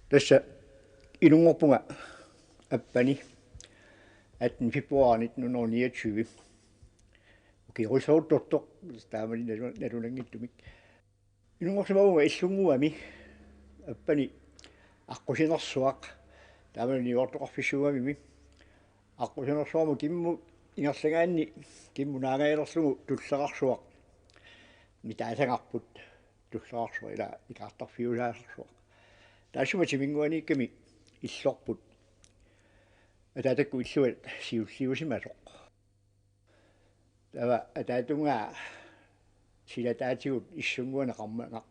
Tässä inuusimasoq Appani 18. februar 1929. Okay, ruissortortoq taamani nalunangittumik. Inuusimasoq illuguami Appani Aaqqissinersuaq taamani niuortoqarfissugamimi. Aaqqissinersuarmu kimmu ingerlagaanni kimmu naagaillerlugu tullaqarsuaq. Mitaasangarput tullaqarsuaq ila ikaartarfiusaarsuaq. Taasuma timinguaniikkami illorput. Ataatakku illuat siullisimasoq. Tava ataatungaa silataatigut issunguaneqarmaaq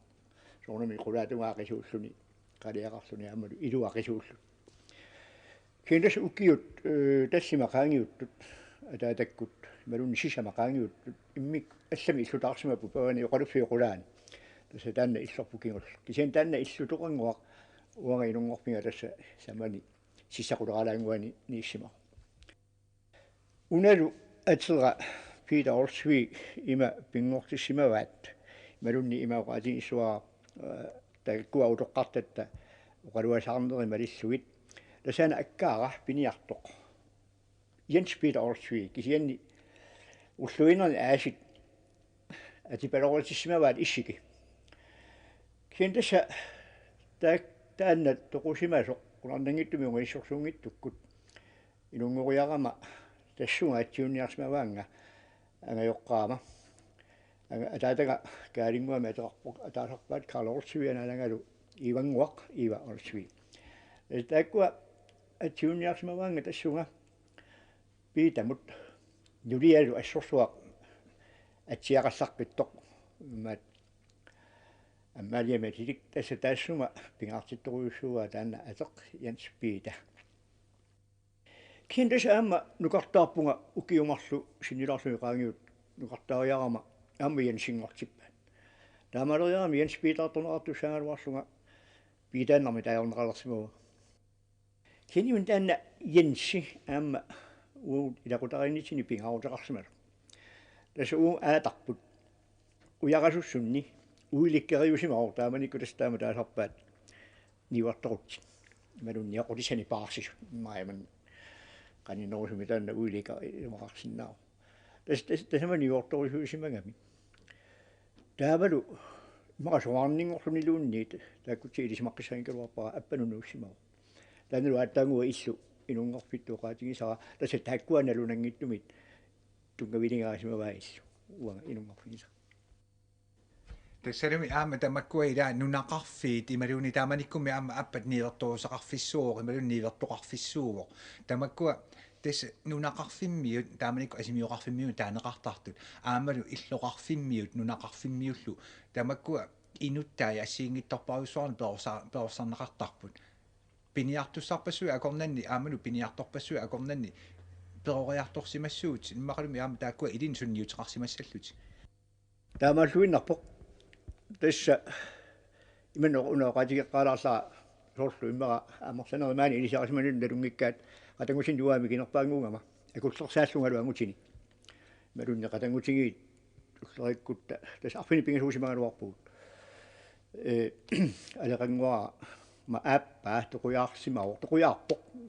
soornami qulaatungaa qisuulluni qaliaqarluni aamalu iluaqisuullu. Kindas ukiut tassimaqaangiuttut ataatakkut malunni sisamaqaangiuttut immik allami illutaarsimapu pavani oqaluffiuqulaani. Tassa taanna illorpukingull. Kisen taanna illutoqanguaq uanga inungorpinga tassa samani sissaquleraalaanguani niissima. Unalu atera Peter Olsvig ima pingortissimavaat malunni imauqaatin issuaa takkua utoqqartatta uqaluasaarneri malissugit tasana akkaara piniartoq Jens Peter Olsvig kisianni ulluinerni aasit atipalorultissimavaat issiki kien tassa taanna toqusimasoq qunarnangittumi ungissorsuungittukkut ilungoriarama tassunga attiunniarsimavaanga angajoqqaama ataataga kaalinguami ateqarpoq ataasarpaat Kalaallit analangalu ivanguaq iva Olsvig taakkua attiunniarsimavaanga tassunga piitamut nulialu assorsuaq atsiaqassarpittoq maat аммалиаматилик тасса таассума пингаартитторуйуссуа таанна атеқ Jens Peter киндэс аама нукартаарпунга укиумарлу синиларлуи qaangiut нукартаариарама аама Jensiнгортиппа таамалериарами Jens Peter торнеартуссаагалуарлунга пиитааннарми таажорнеқалерсимава киниун таанна Jensi аама уу илақутаринитсини пингаарутеқарсималу тасса уу аатарпут уярасуссунни uilikkeриусимаа тааманикку тастаама таасарпаат ниварторутси малунни aqulisani paarsis маайман канинерусуми таанна уилика имақарсиннаа тасама ниварторусуусимагами таамалу имақасуарнингорлунилуунниит тааккути илисимаққиссаангкалуарпара аппанунууссимаа тааннеру ааттаангуа иллу инунгорфиттуоқаатигисара тасса тааккуаналунангиттумит тунгавилингаасимаваа иллу уага инунгорфигиса Tassalumi aama tamakkuа ila nunaqarfiit imaluni taamanikkummi aama appat niilertuusaqarfissuuq imaluni niilertoqarfissuuq tamakkuа tas nunaqarfimmiut taamanikku asimiuqarfimmiut taaneqartartut aamalu illoqarfimmiut nunaqarfimmiullu tamakkuа inuttai assiingittorparuussuarni peorsarneqartarput piniartussarpassui akornanni aamalu piniartorpassui akornanni peroriartorsimassuut immaqalumi aama taakkua ilin sunniuteqarsimassallut таамааллуиннарпоқ тасса иман унаоqatigeqqaalaarlaa soorlu иммара аамерсанеримаани илисарисманун налунгиккаат qatangussin juami kinerpaanguungama akullersaallungalu amutini malunne qatangutigiit ullerikutta tas arfini pingasuusimangaluarpuut алеқангуа ма аппа тоқуяарсимао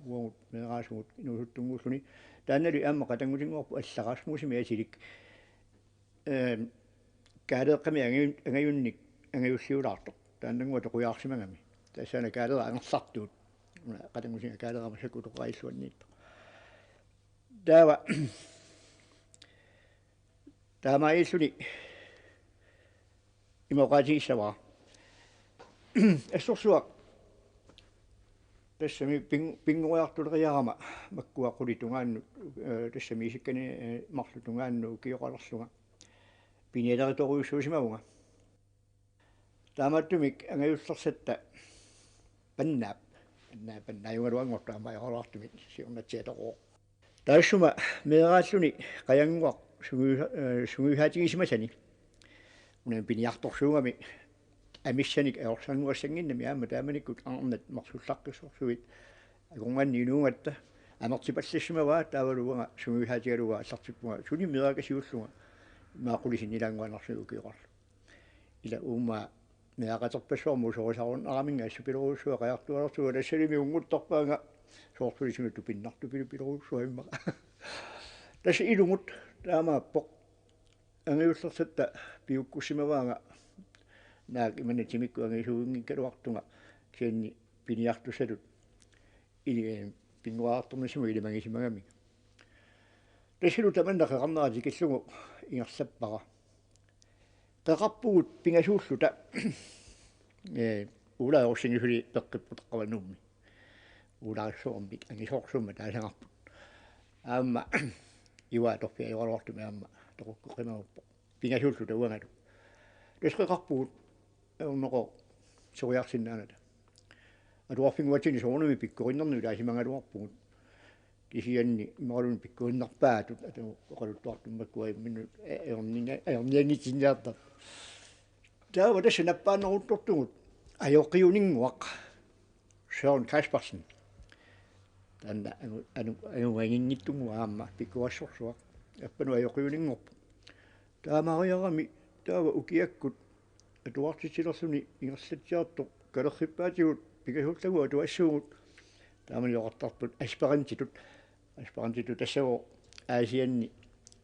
уут мераасуут инусуттунгууллуни тааннали аама qatangutiнгуарпу алларасмусими асилик каалеэққами ангаюнник ангаюссиулаартоқ тааннангуа тоқуяарсимагами тассаана каалера ангерлартуут qatangusинга каалерама сакутоқаиллуанниитто таава таамаиллуни имоқатигиссаваа ассорсуақ тассами пингуриартулериарама маккуаққулитунгаанну тассами исиккани марлутунгаанну киоқалерлунга пинелериторуйуссуусимавунга тааматтумик ангаюллерсатта паннаап паннааюнгалуангортаама яолаартумит сиуннатсиатороо таассума меерааллуни қаянгуақ сугуихаатигисимасани унан пиниарторсуугами амиссаник аорсангуассангиннами аама тааманиккут арнат марсуллаққиссорсуит агонганни инуунгатта амертипаллассимаваа таавалуга сугуихаатигалуга аллартиппунга суни мееракасиуллунга маақулисинилаангуанарсуукиоқарлу ила уумма meaqatorpassuarmu sorisarun araminga suppileruussua qajartualertuga tassalimi unguttorpaanga soortulisimuttu pinnartu pilupileruussuimma tas ilungut taamaappoq angiullersatta piukkussimavaanga naak imanna timikku angisuungikkaluartunga kianni piniartussalut ili pinguaartornisimu ilimangisimagami tassilu tamanna qeqarneraati killugu ingerlappara qeqarpugut pingasuulluta ulaorsingisuli peqqipputaqavanummi ulaarsuormik angisoorsuumma taasangarput aamma iwaatorpia iwaluartumi aamma toqukkoqimaguppo pingasuulluta uangalu tasqeqarpugut unnoqo soriarsinnaanata atuarfinguatini soornumi pikkorinnernu ilaasimangaluarpugut kisianni imaralun pikkuinnarpaatut atu oqaluttuartummakkuai minnu aorniangitsinniarta taava tassa nappaanneruttortugut ajoqiuninguaq Søren Kaspersen tanna anguanginngittungu aamma pikkuassorsuaq appanu ajoqiuningorpu taamariarami taava ukiakkut atuartitsilersuni ingerlatsiartoq kalerrippaatigut pikasuullagu atuassuugut taamani oqartarput asparantitut tassago aasianni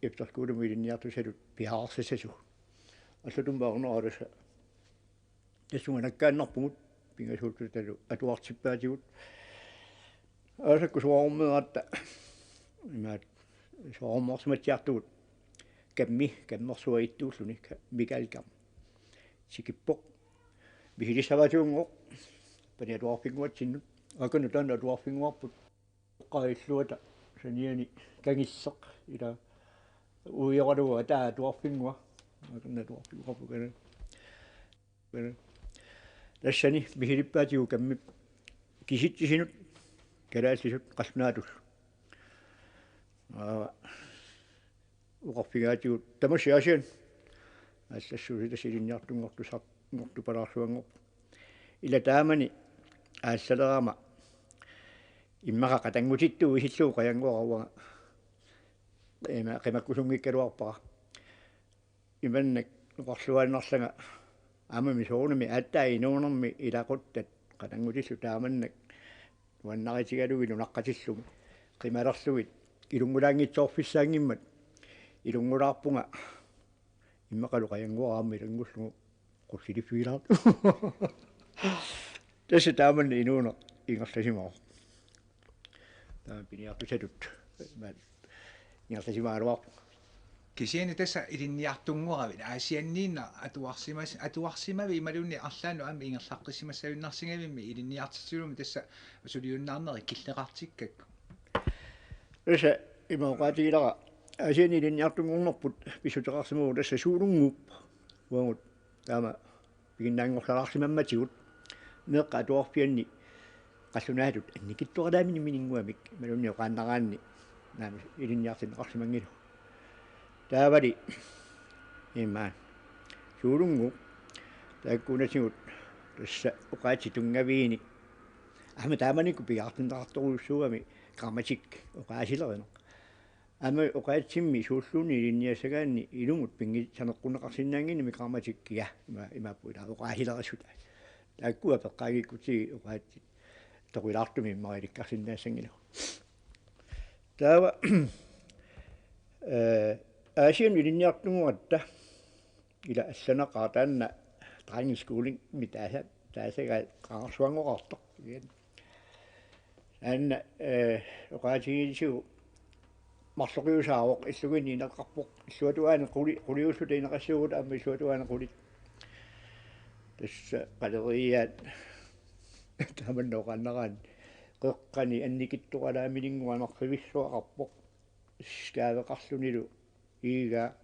ipterkuulumu ilinniartusalut pihaarsisasu аллутумбаарнералуса тассунга наккааннарпугут пингасуултуталу атуартиппаатигут аасакку суаруммераатта имаат суаруммарсиматсиартугут каммерсуаиттууллуни микалкам сикиппоқ бихилисаватунгоқ паниатуарфингуатсиннут акану таана атуарфингуарпут оққаиллуата саниани кангиссеқ ила уйоралуга таа атуарфингуа аканна туарфингуарпукана тассани бихилиппаатигу камми киситсисинут калааллисут қаллунаатус уқарфигаатигут тамассиасиан ассассууси тассилинниартунгортусар ngortupalaarsuangor ila taamani аассалерама иммаqa qatangutittu isilluu qayanguarawanga ema qimakkusungikkaluarpara imannak uqarluaannarlanga aamami soornumi aattaa inuunermi ilaquttat qatangutillu taamannak nuannaritigalugi nunaqqatillumi qimalerlugit ilungulaangitsoorfissaangimmat ilungulaarpunga иммақалу qayanguaraammi ilangullugu qussiliffilaart tässä taamani inuuna ingerlasimaa taama piniartusatut ingerlasimaaluarpu kisiani tässä ilinniartunguaravit aasianniinna atuarsimavi imalunni arlaanu aami ingerlaqqisimassavinnarsingamimmi ilinniartitsulumi tässä suliunnaarneri killeqartikkakku tässä imaqaatigilara aasiani ilinniartungornerput pissuteqarsimugu tässä suulunguup uangut taama piginnaangorlalarsimammatиgut meeqqa atuarpianni qallunaatut annikittuarlaamini mininguamik malunni qaannaraanni naami ilinniartinneqarsimangilu taavali imma suulungu taakkuunasigut tassa uqaati tungaviini ahma taamanikku pigaartinneqartoruussuugami grammatik uqaasilerina ama uqaatsimmi suulluuni ilinniassagaanni ilungut pingi saneqquneqarsinnaanginimi grammatikkia imappuila uqaasilerassuta taakkua peqqaagikkutigi uqaatti toqilaartumi immarilиккарсиннаассангилу таава аасиан илинниартугуатта ила алланеқаа таанна дрангискуулин таасага қаарсуангоқартоқ анна уqaатигисигу марлоқиусаавоқ иллугини инеқарпоқ иллуатуаана қулиуссута инеқассуугут аама иллуатуаана қулит тасса қалериаат таманноқаннераан қеққани анникиттуқалаамилингуанарфивиссуақарпоқ скаавеқарлунилу иига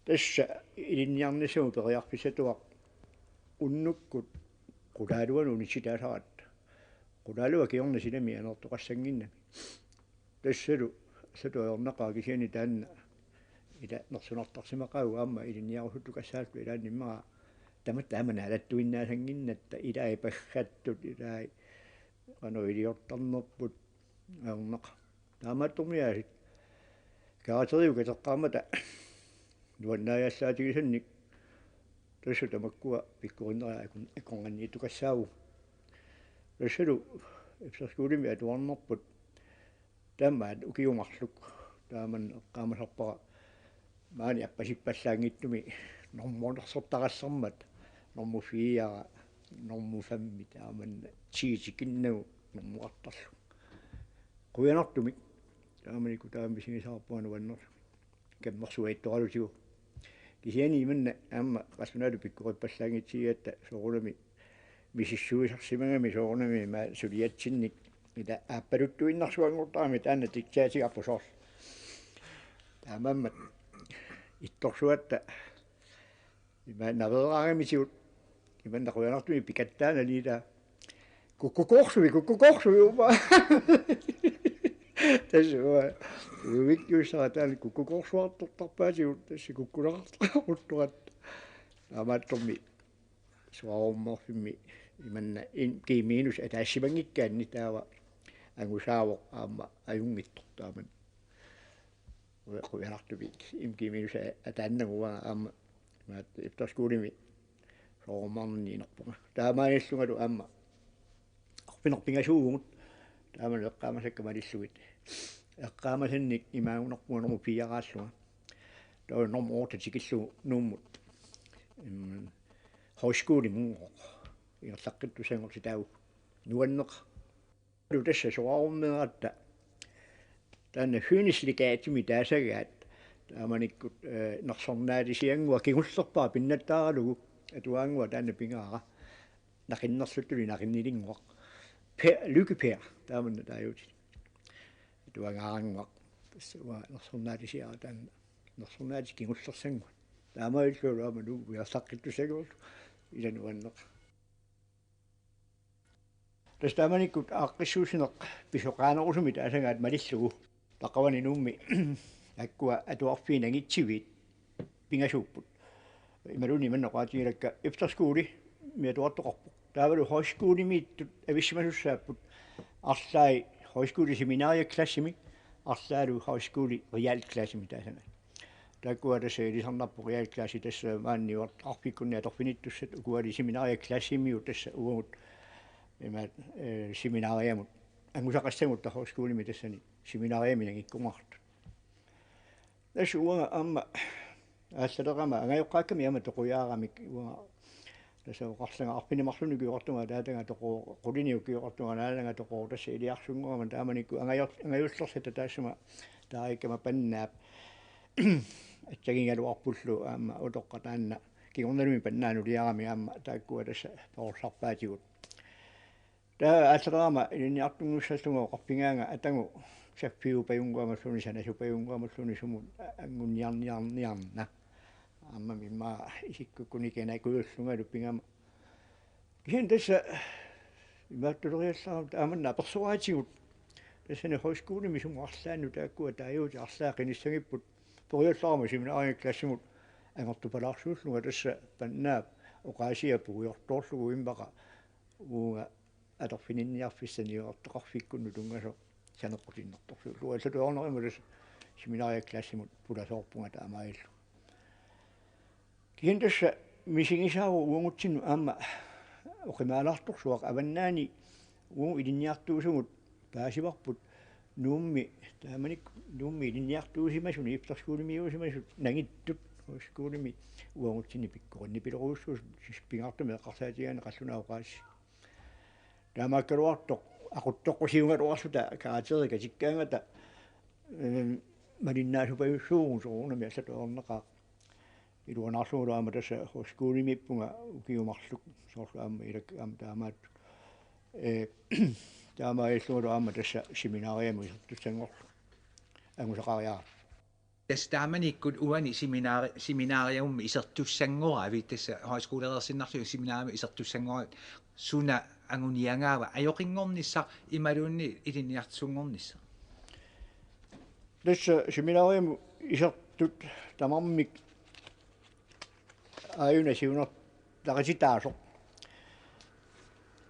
тасса илинниарнисуму периарписатуақ уннуккут қулаалуану ниситаасарат қулаалуа киорнасилами анертоқассангиннами тассалу сатуорнақаа кисиани таанна ила нерсунартарсимақаагу аама илинниарусутту кассаалту илаанниммаа таматтаамана алаттуиннаасангиннатта илаи паггаттут илаи ануилиортарнерпут аернеқа таамааттормиаасит каатериу катеққаамата нуаннааяссаатигисанник tässä tamakkua pikkurinneraa ikongani tukassaavu tassalu ipsaskuulimi atuarnerput tammaat ukiumarluk taaman qaamasarpara maani appasippallaangittumi normoonersortarassarmat normu 4 normu 5 taaman tiitikinnagu normuartarlu quyanartumik taamaniku taamisigisaarpuanu vannerlu kammersuaittoralusigu kisiani imanna aamma qassunaalu pikkuqippallaangitigiatta soorunami misissuisarsimagami soorunami ma suliatsinnik ida aapaluttuinnarsuangortaami taanna tiksaasigarpusoorlu taamammat ittorsuatta ima naveraagamisiut imanna quyanartumi pikattaana liida kukkukorsuvi upa tässä on vikkyissää täällä kukkukorsuartortarpaasiut tässä kukkulartaruttuat amattommi suaumorfimmi imanna kiimiinus ataassivangikkaan nitaava angusaavo aamma ajungittortaaman quyanartumi kiimiinus ataannagua aamma maat iftaskuulimi soomarniinerpunga taamaanillungalu aamma arpinerpingasuugut taaman eqqaamasakka malissugit eqqaamasannik imaagunerpunga normu piaraallunga tao normu ortatikillugu nuummut højskole mungo ingerlaqqittusangorsi taagu nuanneqa lu tassa soarummeeratta taanna hynisligaatimi taasagaat taamanikkut nersornaatisiangua kigullerpaa pinnattaaralugu atuaangua taanna pingaara naqinnerluttuli naqinnilinguaq lykkepær taamanna taajuuti atuangaaranguaq tassa nersornaatisiara taanna nersornaati kigullersangua taamailluulu aamanu uiarlaqqittusagorlu ilanuanneqa tas taamanikkut aaqqissuusineq pisoqaanerusumi taasagaat malillugu taqavani nuummi akkua atuarfiinangitsivit pingasuupput imaluni manneqaatiilakka iftaskuuli miatuartoqarpoq taavalu højskuulimiittut avissimasussaaput arlaai højskooliseminaariaklassimi arlaalu højskooli realklassimi taasana takkua tässä elisarnarpoq realklassi tässä maanniuart arpikkunni atorfinittussat ukuali seminaariaklassimiu tässä uungut imaat seminaariamut angusaqassamut højskoolimi tassani seminaariaminangikkumartu tässä uunga aamma аассалерама ангаёққаакками ама тоқуяарамик уа тасаа оқарлага арпинимарлуни киуартунга таатага тоқу қулиниу киуартунга наалага тоқу тасса илиарсунгуама тааманикку ангаюллерсата таассама тааиккама паннаап атсагингалуарпуллу аама утоққа таанна кигорналуми паннаану лиарами аама тааккуа тасса поорсарпаатигут таа аассалерама илиниартунгуссаллуга оқарпингаанга атангу саффиу паюнгуамассуни санасупаюнгуамассуни сумут ангунниарниарниарна аама мимма исиккуккуни кенакуйуллунгалу пингама кисин тасса имааттулериаллаарам тааманна аперсуаатигут тассани højskoolimi сумуарлаанну тааккуа тааюути арлаақиниссагиппут пориуллаарма семинаариклассимут ангортупалаарсууллунга тасса паннаап оқаасиаппу уйорторлугу имбаqa уунга аторфининниарфиссаниуартоқарфиккунну тунгасо санеққутиннэрторсуу луаллатуорнеримулас семинаариаклассимут пуласоорпунга таамаиллу кин тасса мисигисаару уангутсинну аама оқимаалаарторсуақ аваннаани уун илинниартуусугут паасиварпут нуумми тааманик нуумми илинниартуусимасуни ифтарскуулимиусимасут нагиттут højskoolimi уангутсини пиккоринни пилеруussуус пингаартуми эққарсаатигаана қаллунаоқаасси таамааккалуартоқ aquttoqqusиунгалуарсута каатерика тиккаангата малиннаасупаюссуугу соорунами аллатуорнеқаа илуанаарсуугулаама тасса højskoolимиппунга укиумарлук соорлу аама илак аама таамаат таамаиллугулаама тасса семинаариаму исертуссангорлу ангусақариаа tässä taamanikku uani seminaariummi isertussangora vi tässä højskoleersinnarlu seminaariummi isertussangora suna anguniangaava ajoqingornissa imalunni iliniartsungornissa tässä seminaariummu isertut tamarmik ajuna siunert taqasitaasoq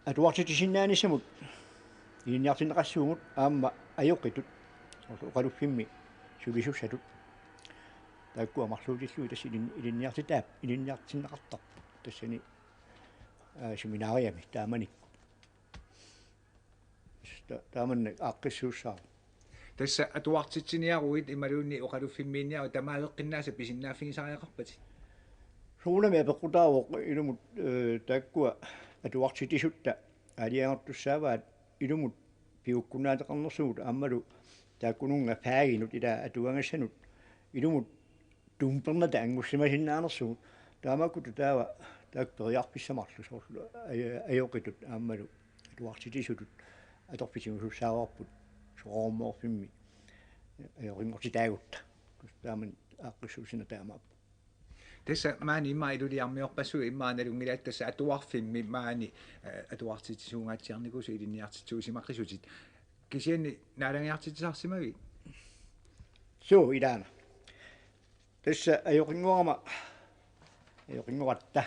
atuartitisinnaanisamut iliniartinneqassuungut aamma ajoqitut oqaloqatigineqarpoq sulisussatut taakkua marluutillu tas iliniartitaap iliniartinneqartarpu tassani seminaariami taamani taamanna aaqqissuussaa tässä atuartitsiniaruit imaluunni oqaluffimmiinniaru tamaaveqqinnaasa pisinnaaffigisariaqarpati suunami apeqqutaawoq ilumut taakkua atuartitisutta aliangertussaavaat ilumut piukkunnaataqarnersugut aammalu taakkununga paaginut ila atuangassanut ilumut tumpernata angussimasinnaanерsugut taamakkut taava taakperiarpissamarlu soorlu ajoqitut aammalu atuartitisutut atorpitimusussaavarput soormoorfimmi ajoringortitaagutta taaman aaqqissuusina taamaappu tässä maani imailuliarmiorpassu immaanalungila tässä atuarfimmi maani atuartitisuungaatiarnikusu iliniartitsuusimaqisutit kisianni naalangiartitisarsimagi suu ilaana tässä ajoqingoratta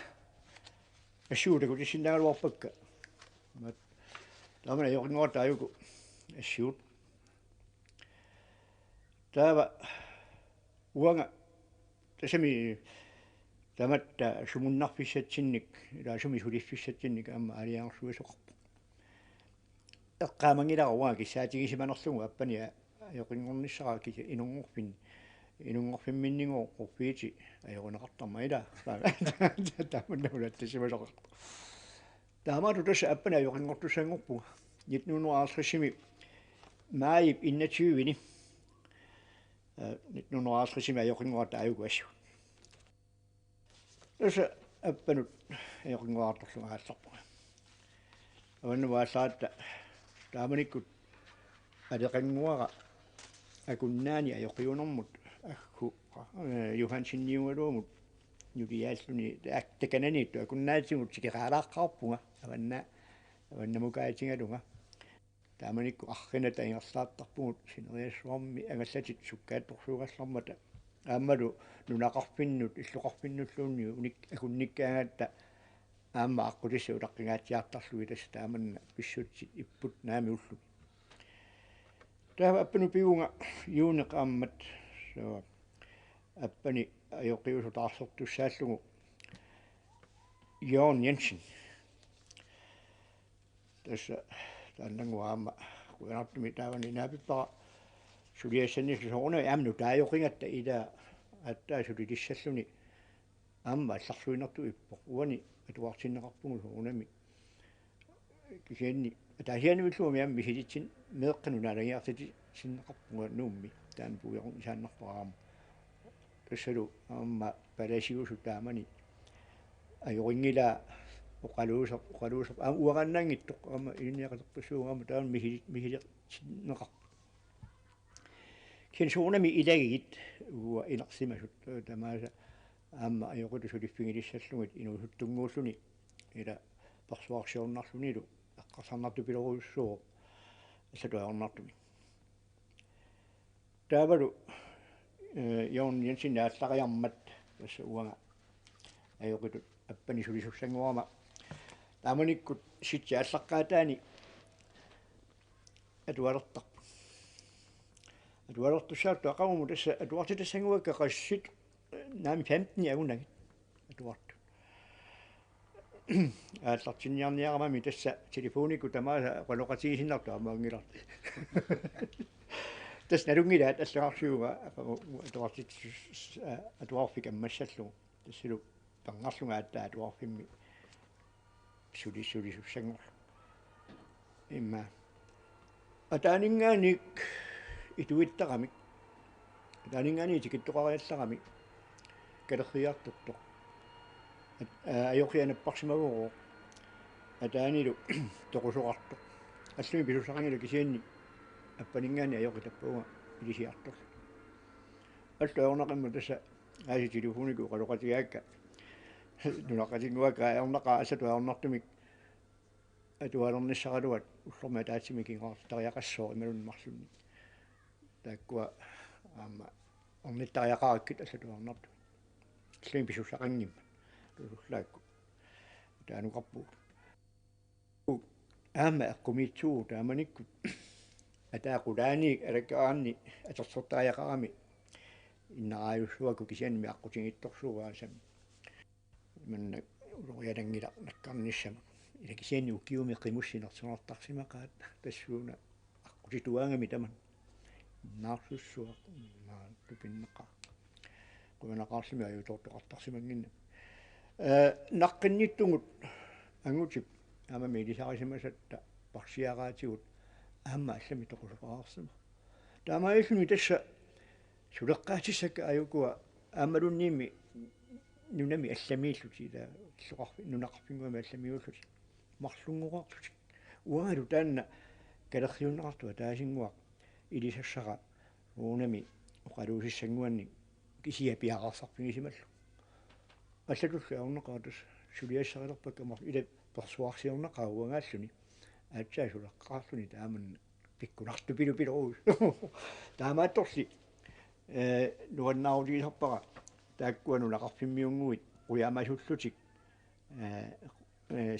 assuutaku tissinnaagaluarpakka taamana ajoqingoratta ajuku assuut taava uanga tasami tamatta sumunnarfissatsinnik ila sumisuliffissatsinnik amma alianersuisoqarpu eqqaamangilaruaa kissaatigisиманерлугу Appani ajoqinngornissaraa kisi inungorfimminningo qurfiiti ajoqunaqartarma ila taamannaula tassimasoqa taamaatu tassa Appani ajoqinngortussaangorpuga 1950 maayip innatyvini 1950 ajoqinngorata ajuku assu tassa Appanut ajoqinngorartorluga aallarpuga avannuvaasaatta taamanikkut aleqanguara akunnaani ajoqiunermut aggu Johansinniugaluumut nuliaalluni takkananiittu akunnaatsimut sikiqaalaaqqarpunga avannamukaatigalunga taamanikku arrinata ingerlaattarpugut sineriassuarmi angallatit sukkaattorsuugallarmata aammalu nunaqarpinnut illuqarpinnulluunniu unik akunnikkaangatta aamma aqulissu ulaqqingaatiartarlugi tassa taamanna pissutsit ipput naami ullu taava Appanu piunga juuneq aammat so Appani ajoqiusutaarsortussaallugu Jørgen Jensen tässä taannangu aamma kuinartumi taavani naapippara suliassannissu soorna aamnu taajoqingatta ila attaasulilissalluni aamma allarsuinertu ippoq uani atuartinneqarpugu soornami kisianni taasianuilluumi aammi silitsin meeqqanu naalagiartiti sinneqarpuga nuummi taan puuyorun isaannarparaama tassalu aamma palasiusu taamani ajoringila oqaluuseq uaqannaangittoq aamma iliniaqaterpassuuga aamma taan mihiliqsinneqarpu kien soornami ilagigit uua inersimasut tamaasa aamma ajoqitusuliffingilissallugit inuusuttunguulluni ila persuarsiornarlunilu eqqarsarnartu piloruussuuq assatuaornartumi taavalu Jørgen Jensen allariarmat tassa uanga ajoqitut Appani sulisussanguarama taamanikkut sitsi allaqqaataani atualertarpu atualertussaattu aqagumu tassa atuartitassanguakka qassit naami 15 agunagit atuartu aallartinniarniaramami tassa telefonikku tamaasa oqaloqatigisinartu amaangilarti tässä nalungilaat allaqarsuuga atuartit atuarfik ammassallugu tassilu pangarlunga aattaa atuarfimmi sulissussangorlu imma ataaninngaanik ituittaqamik ataaningaani tikittoqariallarami kalerriartortoq ajoqianapparsimaguruq ataanilu toqusoqartoq allumi pisusaqangilu kisianni Appaningaani ajoqitappuuga ilisiartorlu alluornaqimmu tassa aasi telefoniku oqaloqatigaakka nunaqatinguakka aornaqaa assatuaornartumik atualernissaqaluat ullorma taatsimikingoortariaqassoo imalunmarlunni taakkua aamma ornittariaqarakkit assatuaornartu allumi pisussaqangimma tusullaakku taanuqarpu aamma eqqumiitsuu taamanikkut ataaqulaani alakkaarni atersortaajaqarami innaraayussuaku kisianmi aqqutigiittorsuugaasam manna uloриалангила наккарниссама илакисиани укиуми қимуссинерсонартарсимақаат тассууна аққутитуаангами таман наарсуссуа тупиннеқаа куанақарлими аюутортоқартарсимангинна наққинниттугут ангутип амами илисарисимасатта парсиараатигут аама аллами тоқусоқараарсима таамаиллуни тасса сулеққаатиссакка аюкуа аамалунниими нунами алламииллути таа иллоқарфи нунақарфингуами алламиуллути марлунгуqartutik уагалу таанна калерриуннеқартуа таасингуа илисассара уунами оқалуусиссангуанни кисия пиараарсарпигисималлу аллатуллу ауннеқаатас сулиассарилерпакка мар ила персуарсиорнеқаа уангааллуни аатсаа сулеққаарлуни тааманна пиккунарту пилупилуус таамаатторли нуаннаулиисарпара тааккуану лақарфиммиунгуит уяамасуллутик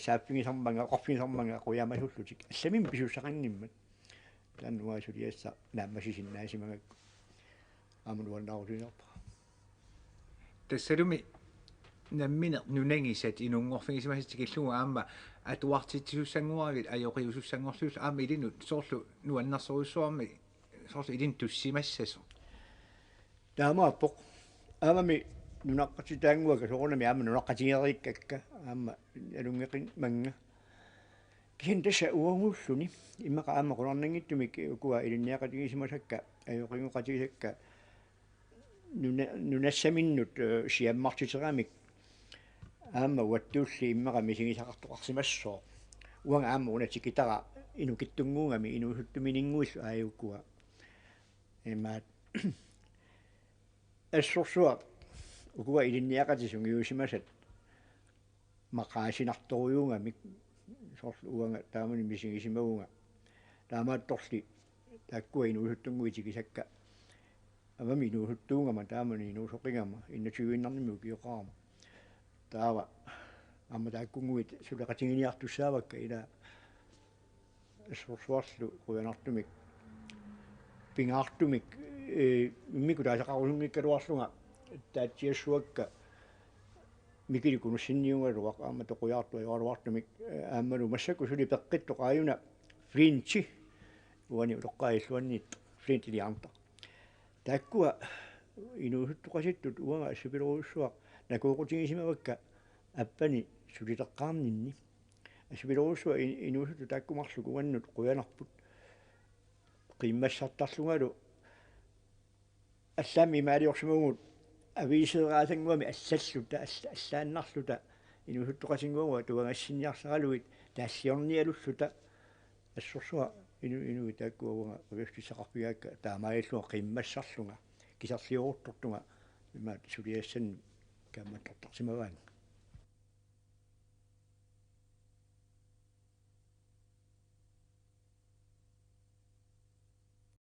сааффигисарманга оқарфигисарманга уяамасуллутик алламим писуссақангиммат тааннуаасулиасса нааммасисиннаасимагакку аамнуаннаулиисарпара тассалуми наммина нунангисат инунгорфигисимаситикиллугу аама атуартитсуссангуарит аёқиусуссангорлуус аама илинут соорлу нуаннарсоруссуарми соорлу илин туссимассасо таамааппоқ аамами нунаққатитаангуака соорнами аама нунаққатигериккакка аама алунгеқин манга кин тасса уангуллуни иммақа аама қуларнангиттумик укуа илинниақатигисимасакка аёқингоқатигисакка нунассаминнут сиаммартитерамик аама уаттуулли иммаqa мисигисақартоқарсимассоо уанга аама унатикитара инукиттунгуугами инуусуттуминингуиллу ааюккуа эмаат ассорсуа укуа илинниақатисун иусимасат мақаасинарторуйуунгами соорлу уанга таамани мисигисимагунга таамаатторли тааккуа инуусуттунгуитикисакка авами инуусуттуунгама таамани инуусоқингама иннатигуиннарними укиоқарама таава амма тааккунгуит сулеқатигиниартуссаавакка ила ассорсуарлу куянартумик пингаартумик иммику таасақарусунгиккалуарлунга таатсиассуакка микиликунуссинниунгалуақ аама тоқуяартуа юалуартумик ааммалу массаку сули пеққиттоқ ааюна флинчи уани улоққаиллуанниит флинтилиарнта тааккуа инуусуттоқаситтут уага ассупилоруссуақ накуоқутигисимавакка аппани сулитеққарнинни ассупилоруссуа инуусутту тааккумарлу куаннут қуянарпут қиммассартарлунгалу аллаами маалиорсумагут ависераасангуами аллаллута аллааннарлута инуусуттоқасингуага туангассинниарсаралуит таассиорниалуллута ассорсуа инуи тааккуага авиустиссақарпигаакка таамааллуа қиммассарлунга кисарлиоруттортунга имаат сулиассанни камматтортарсимаваан